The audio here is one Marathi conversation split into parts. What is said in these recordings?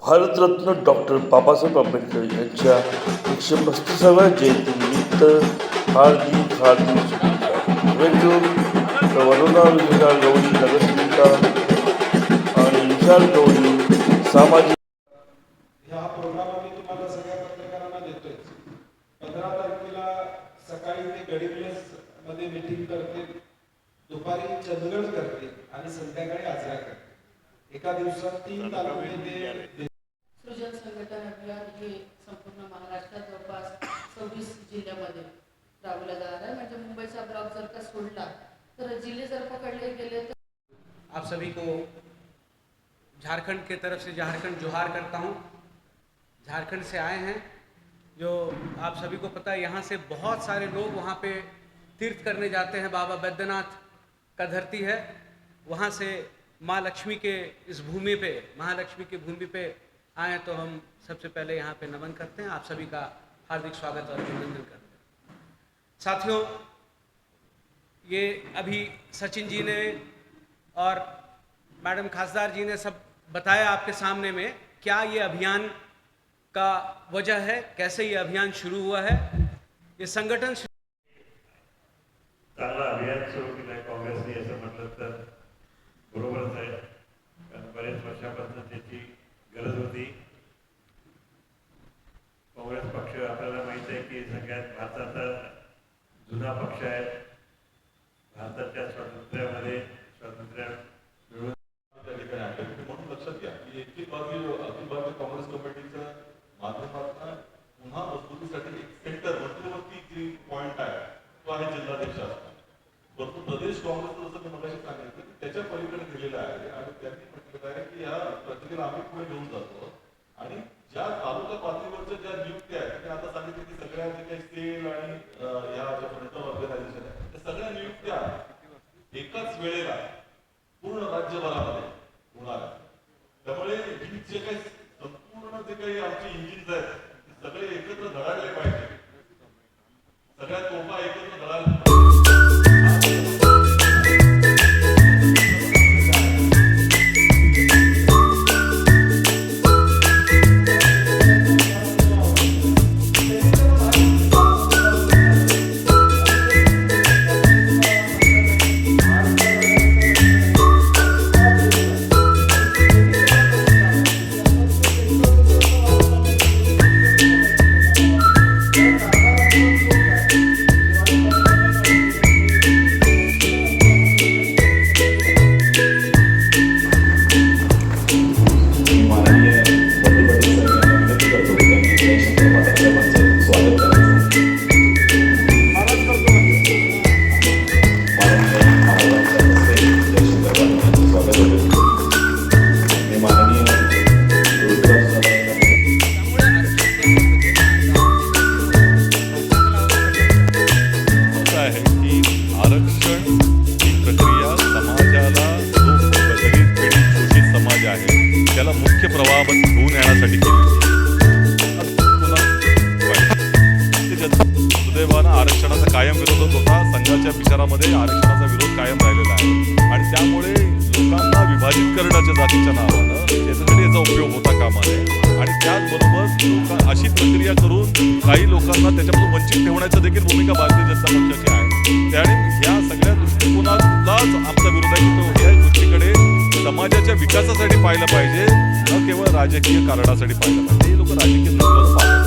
भारतरत्न डॉक्टर बाबासाहेब आंबेडकर यांच्या 135व्या जयंतीनिमित्त हार्दिक शुभेच्छा. वरुणा विशाल गौरी नगरसेविका आणि विशाल गौरी सामाजिक ह्या प्रोग्राम आम्ही तुम्हाला सगळ्या पत्रकारांना देतोय. 15 तारखेला सकाळी ते गडिंग्लज मध्ये मीटिंग करते, दुपारी चंदगड करते आणि संध्याकाळी आचरा करते. एका दिवसात 3 तालुके ते सृजन संघटन अभियान हे संपूर्ण महाराष्ट्रात जवळपास 26 जिल्ह्यामध्ये राबवलं जाणार आहे. म्हणजे मुंबईचा ब्लॉक जर का सोडला तर जिल्हे जर पकडले गेले तर आप सभी को झारखंड के तरफ से झारखंड जोहार करता हूँ. झारखंड से आए हैं, जो आप सभी को पता है यहाँ से बहुत सारे लोग वहाँ पे तीर्थ करने जाते हैं. बाबा बैद्यनाथ का धरती है, वहाँ से माँ लक्ष्मी के इस भूमि पे, महालक्ष्मी की भूमि पे आए, तो हम सबसे पहले यहाँ पे नमन करते हैं. आप सभी का हार्दिक स्वागत और अभिनंदन करते हैं. साथियों, ये अभी सचिन जी ने और मैडम खासदार जी ने सब बताया आपके सामने में क्या ये अभियान का वजह है, कैसे ये अभियान शुरू हुआ है. ये संगठन चांगला अभियान सुरू केलं आहे काँग्रेसने असं म्हटलं तर बरोबरच आहे. कारण बरेच वर्षापासून त्याची गरज होती. काँग्रेस पक्ष आपल्याला माहिती आहे की सगळ्यात भारताचा जुना पक्ष आहे. भारताच्या स्वातंत्र्यामध्ये स्वातंत्र्य मिळून म्हणून लक्षात घ्या की अखिल भारतीय काँग्रेस कमिटीच्या माध्यमातून पुन्हा मजबूतीसाठी एक सेंटर मध्यवर्ती जी पॉइंट आहे तो आहे जिल्हाध्यक्ष असणार. परंतु प्रदेश काँग्रेस जसं मी मगाशी सांगितलं की त्याच्या पलीकडे गेलेलं आहे आणि त्यांनी म्हटलेलं आहे की या प्रक्रियेला आम्ही पुढे घेऊन जातो आणि ज्या तालुका पातळीवरच्या ज्या नियुक्त्या आहेत मी आता सांगितलं की सगळ्या जे काही सेल आणि ह्या ज्या फ्रंट ऑर्गनायझेशन आहेत त्या सगळ्या नियुक्त्या एकाच वेळेला पूर्ण राज्यभरामध्ये होणार आहे. त्यामुळे ही जे काही संपूर्ण जे काही आमचे इंजिन्स आहेत ते सगळे एकत्र धडाडले पाहिजे. सगळ्या तोफा एकत्र धडाडल्या. त्याला मुख्य प्रवाहात घेऊन येण्यासाठी केली. सुदैवानं आरक्षणाचा कायम विरोध होता. संघाच्या विचारामध्ये आरक्षणाचा विरोध कायम राहिलेला आहे आणि त्यामुळे लोकांना विभाजित करण्याच्या जातीच्या नावानं त्याच्यासाठी याचा उपयोग होता कामा नये आणि त्याचबरोबर अशी प्रक्रिया करून काही लोकांना त्याच्यापासून वंचित ठेवण्याची देखील भूमिका भारतीय जनता पक्षाची आहे. त्याने ह्या सगळ्या दृष्टिकोनालाच आमचा विरोध आहे की तो या गोष्टीकडे समाजाच्या विकासासाठी पाहिलं पाहिजे, न केवळ राजकीय कारणासाठी पाहिलं पाहिजे. हे लोक राजकीय दृष्टीकोन पाहतात.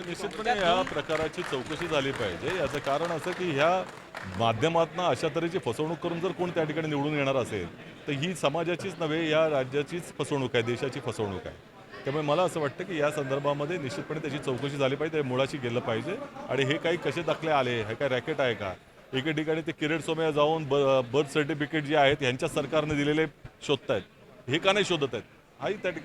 निश्चितपणे या प्रकाराची चौकशी झाली पाहिजे. याचं कारण असं की ह्या माध्यमातून अशा तऱ्हेची फसवणूक करून जर कोण त्या ठिकाणी निवडून येणार असेल तर ही समाजाचीच नव्हे, या राज्याचीच फसवणूक आहे, देशाची फसवणूक आहे. त्यामुळे मला असं वाटतं की या संदर्भामध्ये निश्चितपणे त्याची चौकशी झाली पाहिजे, त्या मुळाशी गेलं पाहिजे. आणि हे काही कसे दाखले आले, हे काय रॅकेट आहे का? एके ठिकाणी ते किरीट सोमय्या जाऊन बर्थ सर्टिफिकेट जे आहेत ह्यांच्या सरकारने दिलेले शोधतायत, हे का नाही शोधत आहेत? हाही त्या ठिकाणी